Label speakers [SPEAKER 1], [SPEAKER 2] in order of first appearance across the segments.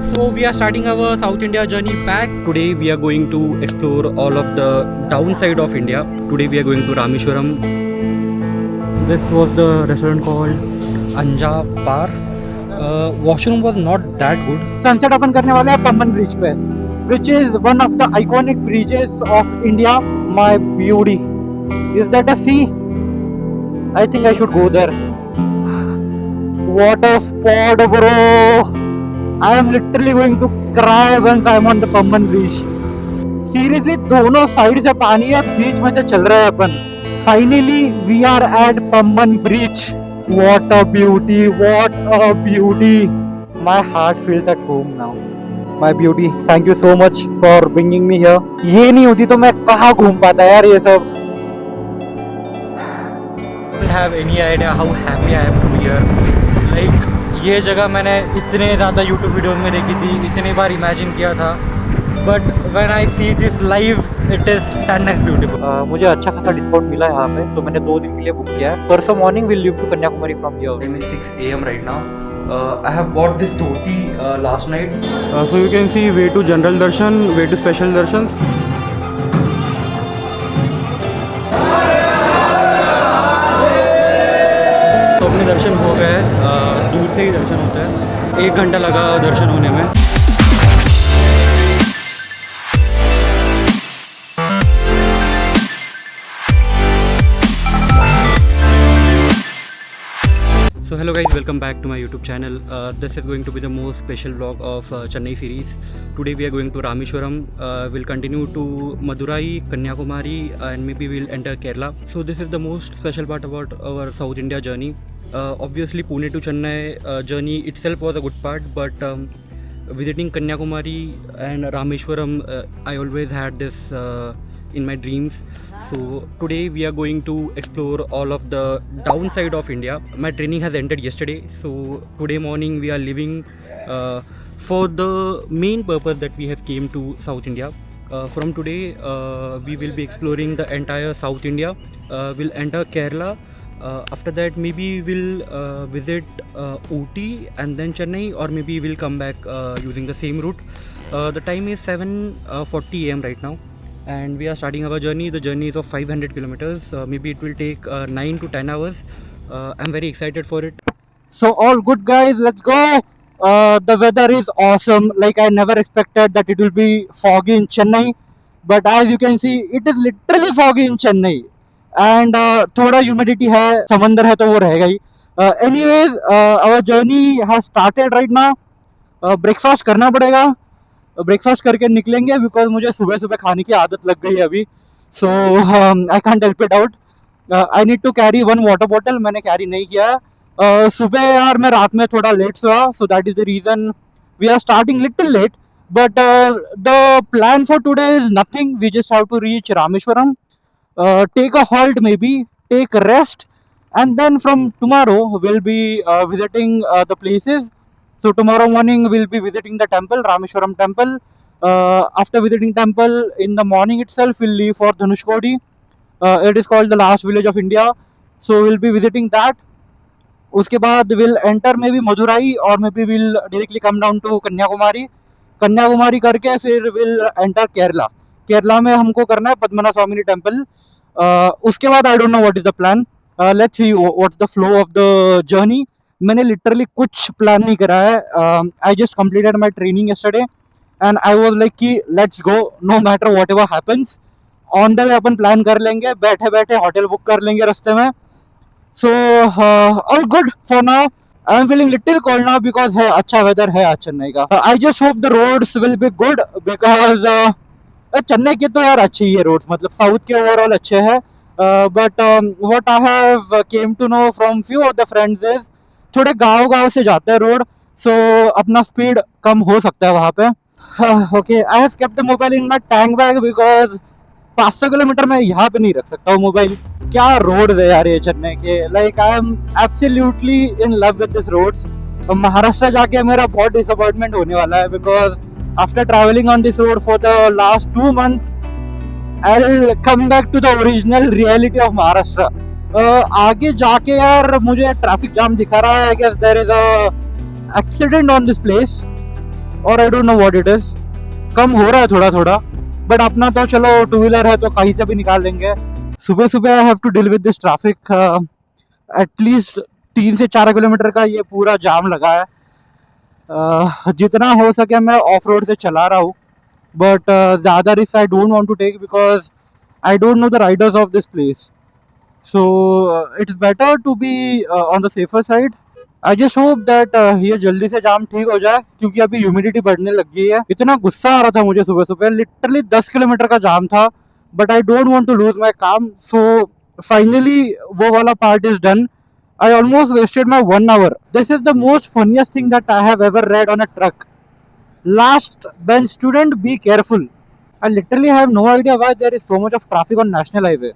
[SPEAKER 1] So we are starting our South India journey back. Today we are going to explore all of the downside of India. Today we are going to Rameshwaram. This was the restaurant called Anja Par. Washroom was not that good.
[SPEAKER 2] Sunset अपन करने वाले हैं Pamban bridge पे, which is one of the iconic bridges of India. My beauty, is that a sea? I think I should go there. What a spot, bro! I am literally going to cry once I am on the Pamban bridge. Seriously, दोनों side से पानी है, बीच में से चल रहे हैं अपन. Finally, we are at Pamban bridge. What a beauty! What a beauty! My heart feels at home now. My beauty, thank you so much for bringing me here. ये नहीं होती तो मैं कहाँ घूम पाता यार ये सब.
[SPEAKER 1] Don't have any idea how happy I am to be here. Like ये जगह मैंने इतने ज़्यादा YouTube वीडियोस में देखी थी, इतने बार इमेजिन किया था, but when I see this live it is 10x beautiful.
[SPEAKER 2] मुझे अच्छा खासा डिस्काउंट मिला है यहाँ पे, तो मैंने 2 दिन के लिए बुक किया है. परसों morning will leave to Kanyakumari from here.
[SPEAKER 1] Time is 6 AM right now. I have bought this dhoti last night. So you can see way to general darshan, way to special darshan. तो अपने दर्शन हो गए. दूर से ही दर्शन होता है. 1 घंटा लगा दर्शन होने में. So hello guys, welcome back to my YouTube channel. This is going to be the most special vlog of Chennai series. Today we are going to Rameshwaram. We'll continue to Madurai, Kanyakumari, and maybe we'll enter Kerala. So this is the most special part about our South India journey. Obviously Pune to Chennai journey itself was a good part, but visiting Kanyakumari and Rameshwaram, I always had this in my dreams. So today we are going to explore all of the downside of India. My training has ended yesterday, so today morning we are leaving for the main purpose that we have came to South India. From today we will be exploring the entire South India. We'll enter Kerala. After that maybe we'll visit Ooty and then Chennai, or maybe we'll come back using the same route. The time is 7:40 AM right now, and we are starting our journey. The journey is of 500 kilometers. Maybe it will take 9 to 10 hours. I'm very excited for it.
[SPEAKER 2] So all good guys, let's go. The weather is awesome. Like I never expected that it will be foggy in Chennai, but as you can see, it is literally foggy in Chennai. And थोड़ा humidity है, समंदर है तो वो रहेगा ही. Anyways, our journey has started right now. Breakfast करना पड़ेगा. Breakfast करके निकलेंगे, बिकॉज मुझे सुबह सुबह खाने की आदत लग गई है अभी. सो I can't help it out. I need to carry 1 water bottle. मैंने कैरी नहीं किया है. सुबह यार मैं रात में थोड़ा late soya, so that is the reason we are starting little late. But the plan for today is nothing. We just have to reach Rameswaram, take a halt, may be take rest, and then from tomorrow we'll be visiting the places. So tomorrow morning we'll be visiting the temple, Rameshwaram temple. After visiting temple in the morning itself, we'll leave for Dhanushkodi. It is called the last village of India. So we'll be visiting that. उसके बाद we'll enter maybe Madurai, or maybe we'll directly come down to Kanyakumari. Kanyakumari करके फिर we'll enter Kerala. Kerala में हमको करना है पद्मनाभ स्वामी temple. उसके बाद I don't know what is the plan. Let's see what's the flow of the journey. मैंने literally कुछ प्लान नहीं करा है. I just completed my training yesterday and I was like कि let's go, no matter whatever happens. On the way अपन plan कर लेंगे, बैठे बैठे होटल बुक कर लेंगे रास्ते में. So all good for now. I am feeling little cold now because है अच्छा वेदर है आज चेन्नई का. I just hope the roads will be good, because Chennai के तो यार अच्छे ही है रोड्स, मतलब साउथ के ओवरऑल अच्छे हैं. But what I have came to know from few of the friends is थोड़े गांव से जाते हैं रोड, सो अपना स्पीड कम हो सकता है वहाँ पे. Okay, I have kept the mobile in my tank bag because 500 kilometre में यहाँ पे नहीं रख सकता हूँ मोबाइल. क्या रोड है यार ये चेन्नई के. Like I am absolutely in love with this roads. Maharashtra जाके मेरा बहुत डिसअपॉइंटमेंट होने वाला है, because after travelling on this road for the last 2 months I'll come back to the original reality of Maharashtra. आगे जाके यार मुझे ट्रैफिक जाम दिखा रहा है. I guess there is a accident on this place. और I don't know what it is. कम हो रहा है थोड़ा थोड़ा, बट अपना तो चलो टू व्हीलर है तो कहीं से भी निकाल लेंगे। सुबह सुबह I have to deal with this traffic. At least 3 से 4 किलोमीटर का ये पूरा जाम लगा है। जितना हो सके मैं ऑफ रोड से चला रहा हूँ, बट ज़्यादा risk I don't want to take because I don't know the riders of this place. So it's better to be on the safer side. I just hope that ये जल्दी से जाम ठीक हो जाए, क्योंकि अभी ह्यूमिडिटी बढ़ने लग गई है। इतना गुस्सा आ रहा था मुझे सुबह सुबह, लिटरली 10 किलोमीटर का जाम था, but I don't want to lose my काम। सो फाइनली वो वाला part is done. I almost wasted my 1 hour. This is the most funniest thing that I have ever read on a truck. Last bench student, be careful. I literally have no idea why there is so much of traffic on National Highway.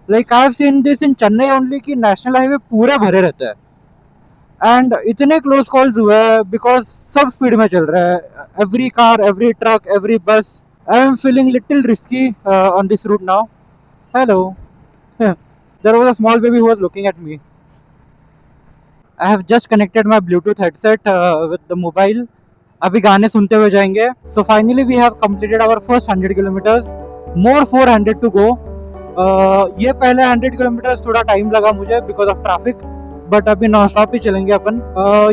[SPEAKER 2] Like I have seen this in Chennai only कि National Highway पूरे भरे रहते हैं। And इतने close calls हुए हैं because सब speed में चल रहा है। Every car, every truck, every bus. I am feeling little risky on this route now. Hello. There was a small baby who was looking at me. I have just connected my Bluetooth headset with the mobile. अभी गाने सुनते हुए जाएंगे. So finally we have completed our first 100 kilometers. More 400 to go. ये पहले 100 kilometers थोड़ा time लगा मुझे because of traffic, but अभी नॉन स्टॉप ही चलेंगे अपन.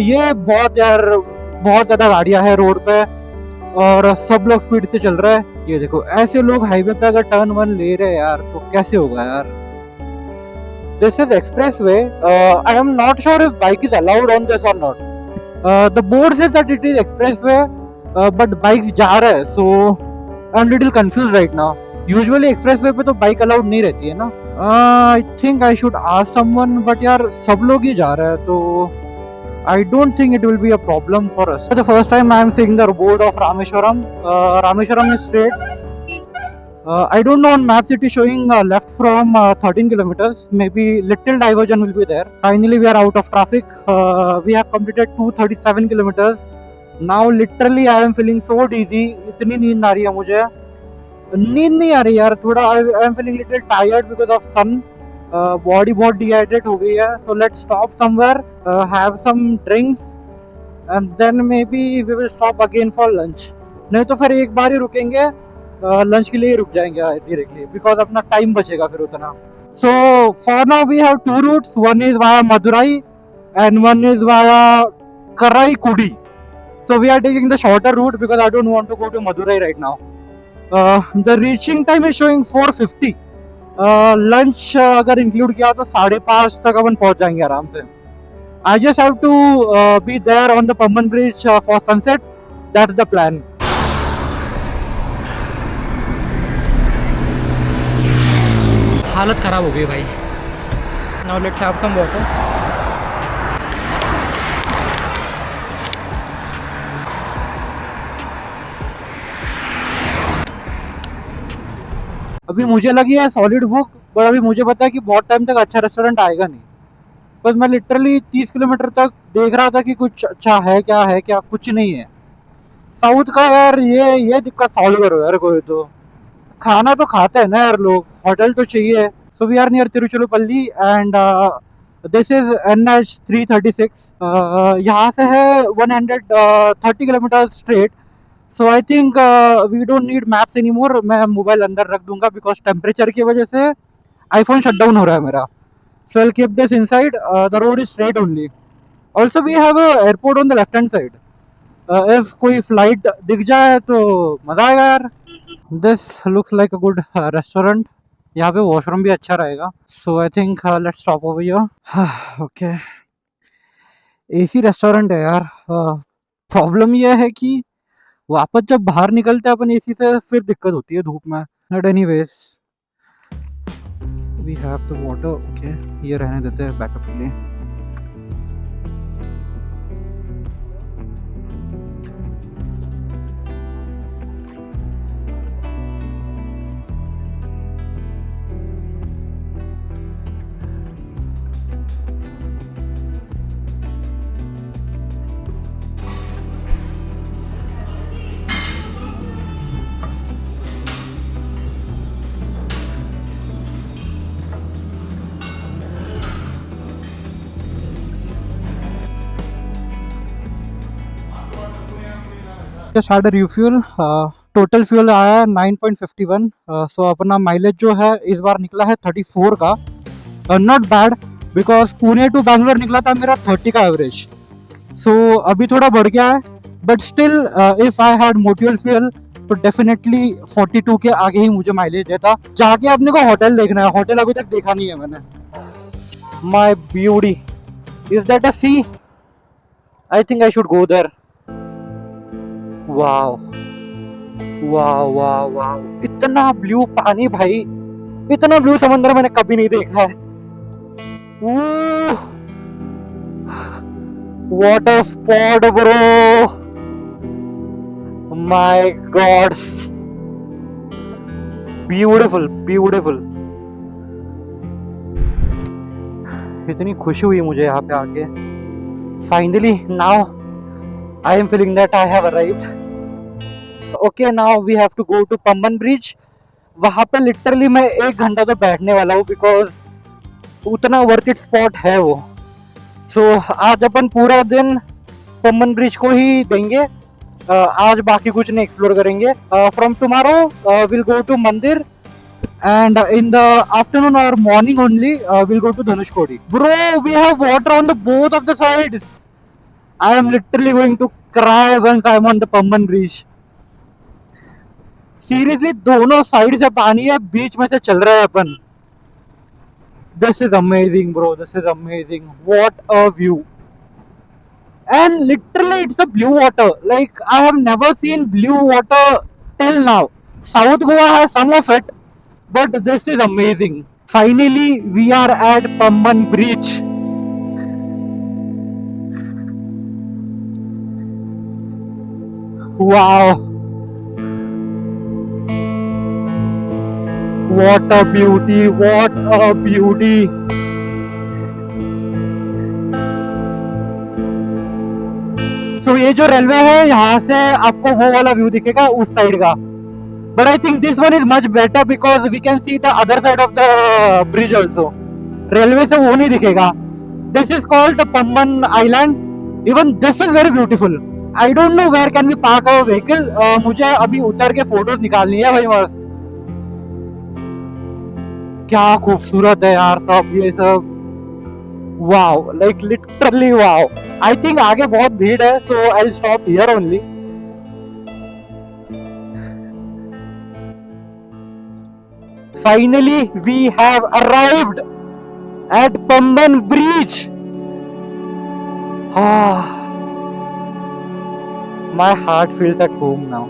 [SPEAKER 2] ये बहुत ज़्यादा गाड़ियाँ हैं रोड पे और सब लोग स्पीड से चल रहे हैं. ये देखो ऐसे लोग हाईवे पे अगर टर्न वन ले रहे हैं यार तो कैसे होगा यार. This is expressway. I am not sure if bike is allowed on this or not. The board says that it is expressway, but bikes जा रहे हैं, so I'm little confused right now. Usually expressway पे तो bike allowed नहीं रहती है ना. I think I should ask someone, but यार सब लोग ही जा रहे हैं तो I don't think it will be a problem for us. For the first time I am seeing the board of Rameshwaram. Rameshwaram is straight. I don't know, on maps it is showing left from 13 kilometers. Maybe little diversion will be there. Finally we are out of traffic. We have completed 237 kilometers. Now literally I am feeling so dizzy. इतनी नींद आ रही है मुझे. नींद नहीं आ रही यार, थोड़ा I am feeling little tired because of sun. Body बहुत dehydrated हो गई है. So let's stop somewhere, have some drinks, and then maybe we will stop again for lunch. नहीं तो फिर एक बार ही रुकेंगे, लंच के लिए रुक जाएंगे डायरेक्टली बिकॉज अपना टाइम बचेगा फिर उतना. So for now we have two routes. One is via Madurai and one is via Karaikudi. So we are taking the shorter route because I don't want to go to Madurai right now. The reaching time is showing 4:50. Lunch अगर include किया तो 5:30 तक अपन पहुंच जाएंगे आराम से. I just have to be there on the Pamban bridge for sunset. That's the plan.
[SPEAKER 1] हालत ख़राब हो गई भाई. Now let's have some water.
[SPEAKER 2] अभी मुझे लगी है सॉलिड भूख, पर अभी मुझे पता है कि बहुत टाइम तक अच्छा रेस्टोरेंट आएगा नहीं. बस मैं लिटरली 30 किलोमीटर तक देख रहा था कि कुछ अच्छा है क्या कुछ नहीं है. साउथ का यार ये दिक्कत सॉल्व करो यार. कोई तो खाना तो खाते हैं ना यार लोग, होटल तो चाहिए. So we are near Tiruchirappalli and this is NH 336. यहाँ से है 130 kilometre straight. So I think we don't need maps any more. मैं मोबाइल अंदर रख दूंगा बिकॉज टेम्परेचर की वजह से आईफोन शट डाउन हो रहा है मेरा. So I keep this inside. The road is straight only. Also we have a airport on the left hand side. If कोई फ्लाइट दिख जाए तो मजा आएगा यार. This looks like a good restaurant. यहाँ पे वॉशरूम भी अच्छा रहेगा. So I think let's stop over here. Okay, AC restaurant है यार. प्रॉब्लम ये है कि वापस जब बाहर निकलते हैं अपन एसी से फिर दिक्कत होती है धूप में. But anyways we have the water. Okay, ये रहने देते हैं बैकअप के लिए. Just had a refuel, total fuel आया है 9.51। सो अपना माइलेज जो है इस बार निकला है 34 का। Not bad, because Pune to Bangalore निकला था मेरा 30 का एवरेज। सो अभी थोड़ा बढ़ गया है, but still if I had मोटिवल फ्यूल तो डेफिनेटली 42 के आगे ही मुझे माइलेज देता। जाके अपने को होटल देखना है, होटल अभी तक देखा नहीं है मैंने। My beauty, is that a sea? I think I should go there. Wow wow wow wow, इतना ब्लू पानी भाई, इतना ब्लू समुद्र मैंने कभी नहीं देखा है। What a spot bro, my god, beautiful beautiful. इतनी खुशी हुई मुझे यहाँ पे आके। Finally now I am feeling that I have arrived. Okay, now we have to go to Pamban bridge. वहां पे लिटरली मैं 1 घंटा तो बैठने वाला हूँ, बिकॉज उतना वर्थ इट स्पॉट है वो। सो आज अपन पूरा दिन पम्बन ब्रिज को ही देंगे। आज बाकी कुछ नहीं एक्सप्लोर करेंगे। From tomorrow will go to mandir, and in the afternoon or morning only we'll go to Dhanushkodi. Bro, we have water on the both of the sides. I am literally going to cry once I'm on the Pamban bridge. Seriously, दोनों side से पानी है, बीच में से चल रहा है अपन। This is amazing, bro. This is amazing. What a view. And literally, it's a blue water. Like, I have never seen blue water till now. South Goa has some of it, but this is amazing. Finally, we are at Pamban Bridge. Wow, what a beauty, what a beauty. So ये जो railway है, यहाँ से आपको वो वाला view दिखेगा उस साइड का। But I think this one is much better because we can see the other side of the bridge also. Railway से वो नहीं दिखेगा। This is called the Pamban Island. Even this is very beautiful. I don't know where can we park our vehicle. मुझे अभी उतर के photos निकालनी है भाई मस्त। क्या खूबसूरत है यार सब ये सब। Wow, like literally wow. I think आगे बहुत भीड़ है, so I will stop here only. Finally, we have arrived at Pamban Bridge. My heart feels at home now.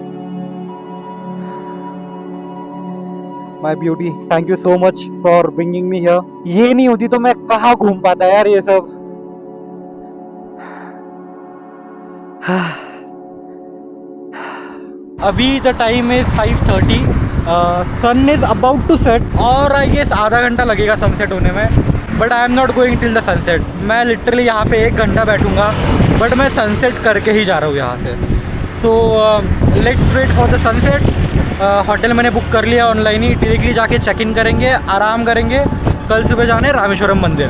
[SPEAKER 2] My beauty, thank you so much for bringing me here. ये नहीं होती तो मैं कहाँ घूम पाता यार ये सब। अभी the time is 5:30। Sun is about to set और आई गेस आधा घंटा लगेगा सनसेट होने में। But I am not going till the sunset. मैं लिटरली यहाँ पे 1 घंटा बैठूंगा, बट मैं सनसेट करके ही जा रहा हूँ यहाँ से। So let's wait for the sunset. Hotel मैंने बुक कर लिया ऑनलाइन ही, डायरेक्टली जाके चेक इन करेंगे, आराम करेंगे। कल सुबह जाने रामेश्वरम मंदिर।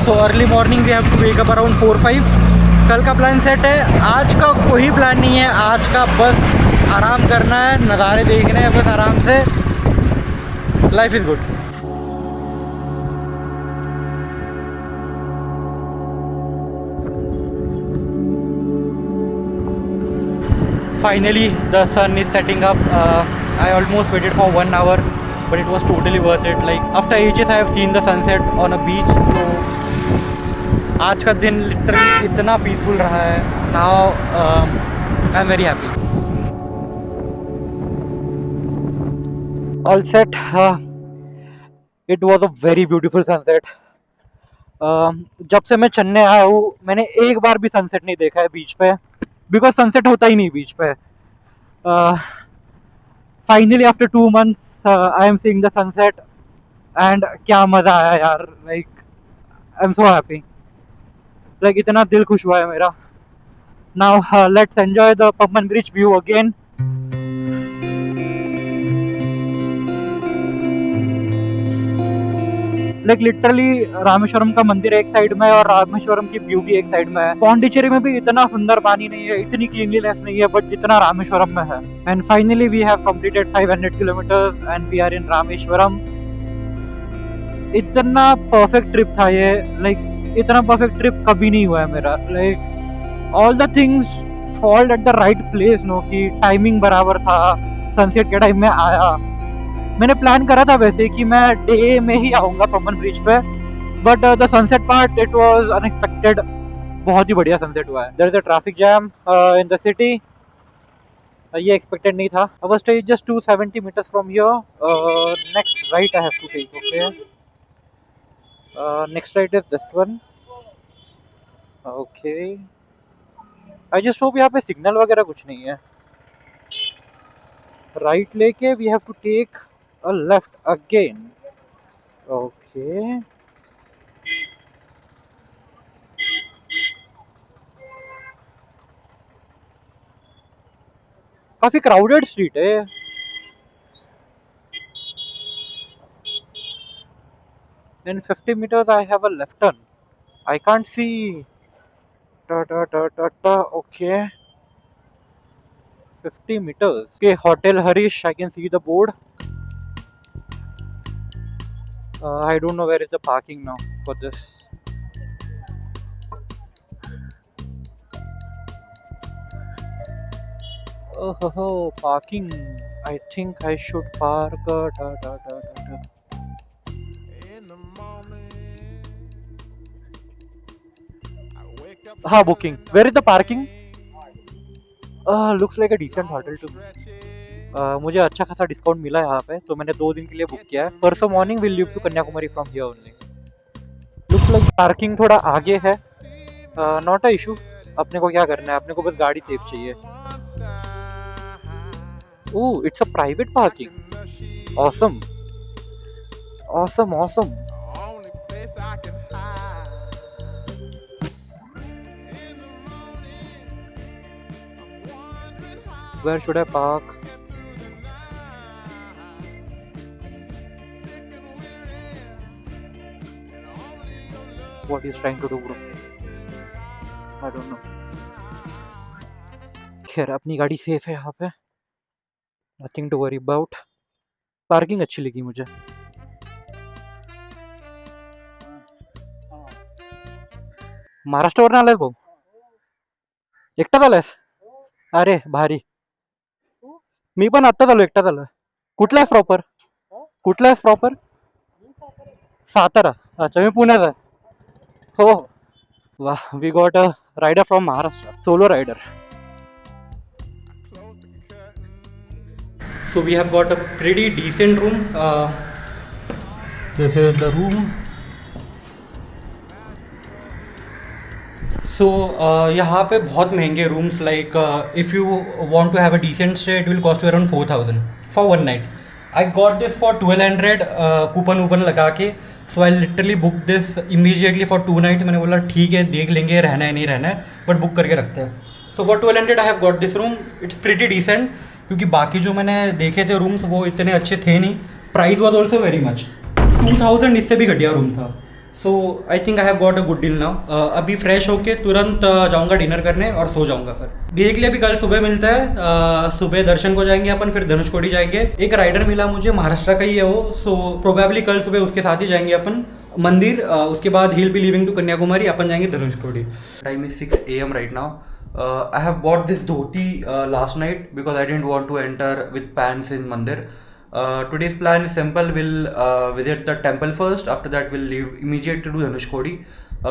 [SPEAKER 2] So early morning we have to wake up around 4-5। कल का प्लान सेट है, आज का कोई प्लान नहीं है। आज का बस आराम करना है, नज़ारे देखने हैं बस आराम से। Life is good. Finally, the sun is setting up. I almost waited for 1 hour, but it was totally worth it. Like after ages, I have seen the sunset on a beach. So आज का दिन literally इतना peaceful रहा है. Now I'm very happy. All set. It was a very beautiful sunset. जब से मैं चेन्नई आया हूँ, मैंने एक बार भी सनसेट नहीं देखा है बीच पे, बिकॉज सनसेट होता ही नहीं बीच पे। Finally after 2 months I am seeing the sunset and क्या मजा आया यार। Like I am so happy, like इतना दिल खुश हुआ है मेरा। Now let's enjoy the Pamban bridge view again. Like literally Rameswaram का मंदिर एक साइड में और रामेश्वरम की ब्यूटी एक साइड में है। पौंडीचेरी में भी इतना सुंदर पानी नहीं है, इतनी क्लीनलीनेस नहीं है, बट जितना रामेश्वरम में है। And finally we have completed 500 kilometres and we are in Rameswaram. इतना परफेक्ट ट्रिप था ये, लाइक इतना परफेक्ट ट्रिप कभी नहीं हुआ है मेरा। Like all the things fold at the right place no, कि टाइमिंग बराबर था, सनसेट के टाइम में आया। मैंने प्लान करा था वैसे कि मैं डे में ही आऊँगा पम्बन ब्रिज पे, but the sunset part it was unexpected. बहुत ही बढ़िया सनसेट हुआ है। There is a traffic jam in the city, ये एक्सपेक्टेड नहीं था। Our stay is just 270 meters from here. Next right I have to take, okay. Next right is this one, okay. I just hope यहाँ पे signal वगैरह कुछ नहीं है। Right लेके we have to take a left again, okay. काफी crowded street है। In 50 meters I have a left turn. I can't see. Okay. 50 meters. Okay, Hotel Harish. I can see the board. I don't know where is the parking now for this. Oh, parking. I think I should park. हाँ, booking. Where is the parking? Looks like a decent hotel to me. मुझे अच्छा खासा discount मिला है यहाँ पे, तो मैंने 2 दिन के लिए बुक किया है। परसों morning will leave to Kanyakumari from here only. Looks like parking थोड़ा आगे है, नॉट अ इशू। अपने को क्या करना है, अपने को बस गाड़ी सेफ चाहिए। Oh, it's a private parking. Awesome awesome awesome. Where should I park? What is trying to do, bro? I don't know. खैर, अपनी गाड़ी सेफ है यहाँ पे, nothing to worry about. Parking अच्छी लगी मुझे। महाराष्ट्रावरून आलाय भाऊ? एकटाच आलायस? अरे भारी। मी पण आत्ताच आलो, एकटाच आलो। कुठला आहेस प्रॉपर? कुठला आहेस प्रॉपर? सातारा। अच्छा, मी पुण्यात आहे। हो। वाह, we got a rider from Maharashtra, solo rider.
[SPEAKER 1] So we have got a pretty decent room. This is the room. So यहाँ पे बहुत महंगे rooms, like if you want to have a decent stay it will cost you around 4000 for one night. I got this for 1200 coupon वूपन लगा के। So I literally book this immediately for 2 night. मैंने बोला ठीक है, देख लेंगे रहना है नहीं रहना है, बट बुक करके रखते हैं। So for 1200 I have got this room. It's pretty decent, क्योंकि बाकी जो मैंने देखे थे रूम्स वो इतने अच्छे थे नहीं। Price was also very much, 2000 इससे भी घटिया रूम था। So I think I have got a good deal now. अभी फ्रेश होके तुरंत जाऊंगा डिनर करने और सो जाऊंगा। फिर डायरेक्टली अभी कल सुबह मिलता है। सुबह दर्शन को जाएंगे अपन, फिर धनुषकोडी जाएंगे। एक राइडर मिला मुझे, महाराष्ट्र का ही है वो। सो प्रोबेबली कल सुबह उसके साथ ही जाएंगे अपन मंदिर। उसके बाद ही will be living to Kanyakumari, अपन जाएंगे Dhanushkodi. Time is 6 AM right now. I have bought this dhoti last night because I didn't want to enter with pants in Mandir. Today's plan is simple. We'll visit the temple first. After that, we'll leave immediately to Dhanushkodi.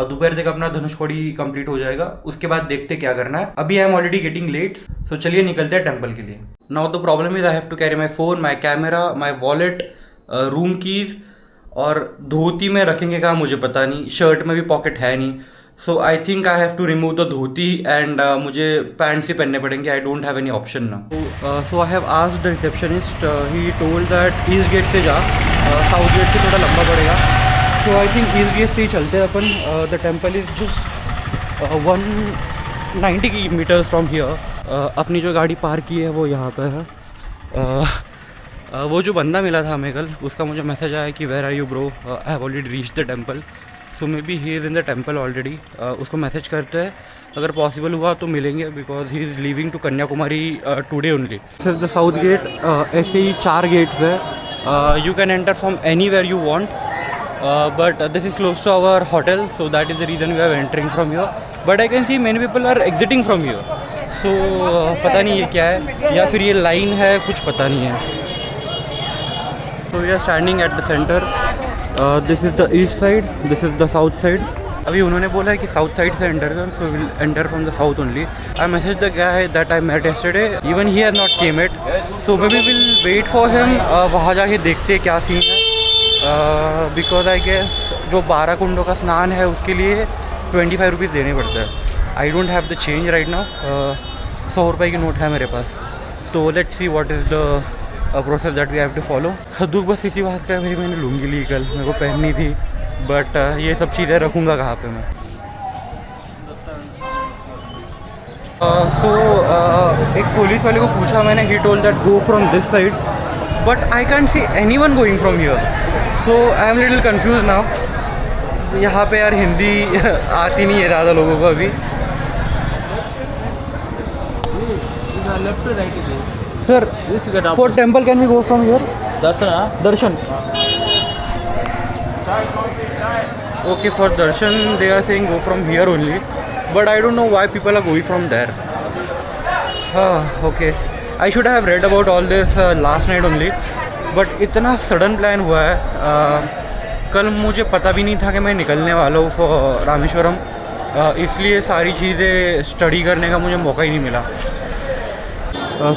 [SPEAKER 1] दोपहर तक अपना Dhanushkodi complete हो जाएगा। उसके बाद देखते क्या करना है। अभी I am already getting late, so चलिए निकलते हैं टेम्पल के लिए। Now the problem is I have to carry my phone, my camera, my wallet, room keys. और धोती में रखेंगे कहाँ मुझे पता नहीं, शर्ट में भी पॉकेट है नहीं। So I think I have to remove the dhoti and मुझे पैंट्स ही पहनने पड़ेंगे। I don't have any option ना। So I have asked the receptionist, he told that east gate से जा, साउथ गेट से थोड़ा लंबा पड़ेगा। So I think east gate से ही चलते हैं अपन। The temple is just 190 meters from here. अपनी जो गाड़ी पार्क की है वो यहाँ पे है। वो जो बंदा मिला था हमें कल, उसका मुझे मैसेज आया कि where are you bro, I have already reach the temple, so maybe he is in the temple already. उसको मैसेज करते हैं, अगर पॉसिबल हुआ तो मिलेंगे, because he is leaving to Kanyakumari today only. This is the south gate. ऐसे ही 4 gates है, you can enter from anywhere you want, but this is close to our hotel, so that is the reason we are entering from here, but I can see many people are exiting from here, so पता नहीं ये क्या है, या फिर ये line है, कुछ पता नहीं है। So we are standing at the center. This is the east side. This is the south side. अभी उन्होंने बोला है कि साउथ साइड से एंटर कर, so we'll enter from the south only. I messaged the guy that I met yesterday. Even he has not came yet. So maybe we'll wait for him. वहाँ जाके देखते क्या सीन है. Because I guess जो 12 कुंडों का स्नान है उसके लिए 25 रुपीज़ देने पड़ते हैं. I don't have the change right now. 100 रुपये की नोट है मेरे पास. तो let's see what is the process that we have to follow. दुख बस इसी बात का है भाई, मैंने लुंगी ली कल, मेरे को पहननी थी, बट ये सब चीज़ें रखूँगा कहाँ पे मैं। एक पुलिस वाले को पूछा मैंने, ही told that go from this side, but I can't see any one going from here, so I am little confuse now. यहाँ पे यार हिंदी आती नहीं है ज़्यादा लोगों को अभी।
[SPEAKER 3] Left to right
[SPEAKER 1] sir for temple can we go from here? Darshan okay, for darshan they are saying go from here only, but I don't know why people are going from there. Okay, I should have read about all this last night only, but इतना sudden plan हुआ है। कल मुझे पता भी नहीं था कि मैं निकलने वाला हूँ फॉर रामेश्वरम, इसलिए सारी चीज़ें स्टडी करने का मुझे मौका ही नहीं मिला।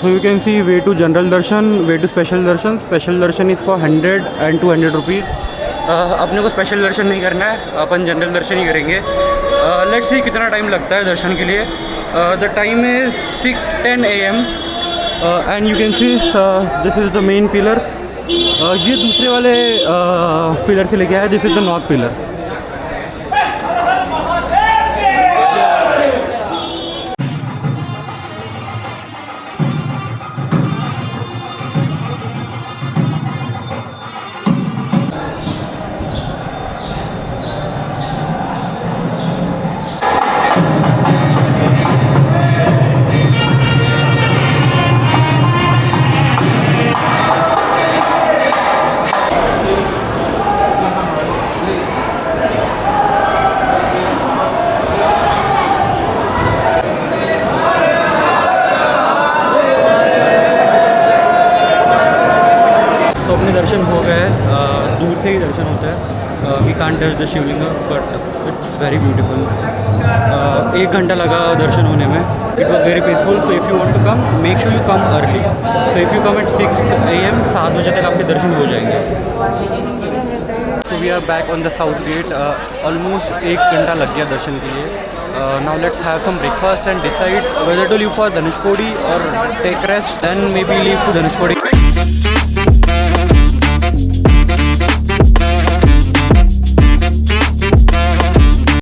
[SPEAKER 1] So you can see way to general darshan, way to special darshan. Special darshan is for 100 and 200 rupees. अपने को स्पेशल दर्शन नहीं करना है, अपन जनरल दर्शन ही करेंगे। लेट्स सी कितना टाइम लगता है दर्शन के लिए। The time is 6:10 AM and you can see this is the main pillar. ये दूसरे वाले पिलर से लेके आया, this is the north pillar. दर्शन हो गए, दूर से ही दर्शन होता है। We can't touch the Shivling, but it's very beautiful. 1 घंटा लगा दर्शन होने में। It was very peaceful. So if you want to come, make sure you come early. So if you come at 6 AM, 7 बजे तक आपके दर्शन हो जाएंगे। So we are back on the south gate. Almost 1 घंटा लग गया दर्शन के लिए। Now let's have some breakfast and decide whether to leave for Dhanushkodi और take rest, then maybe leave to Dhanushkodi.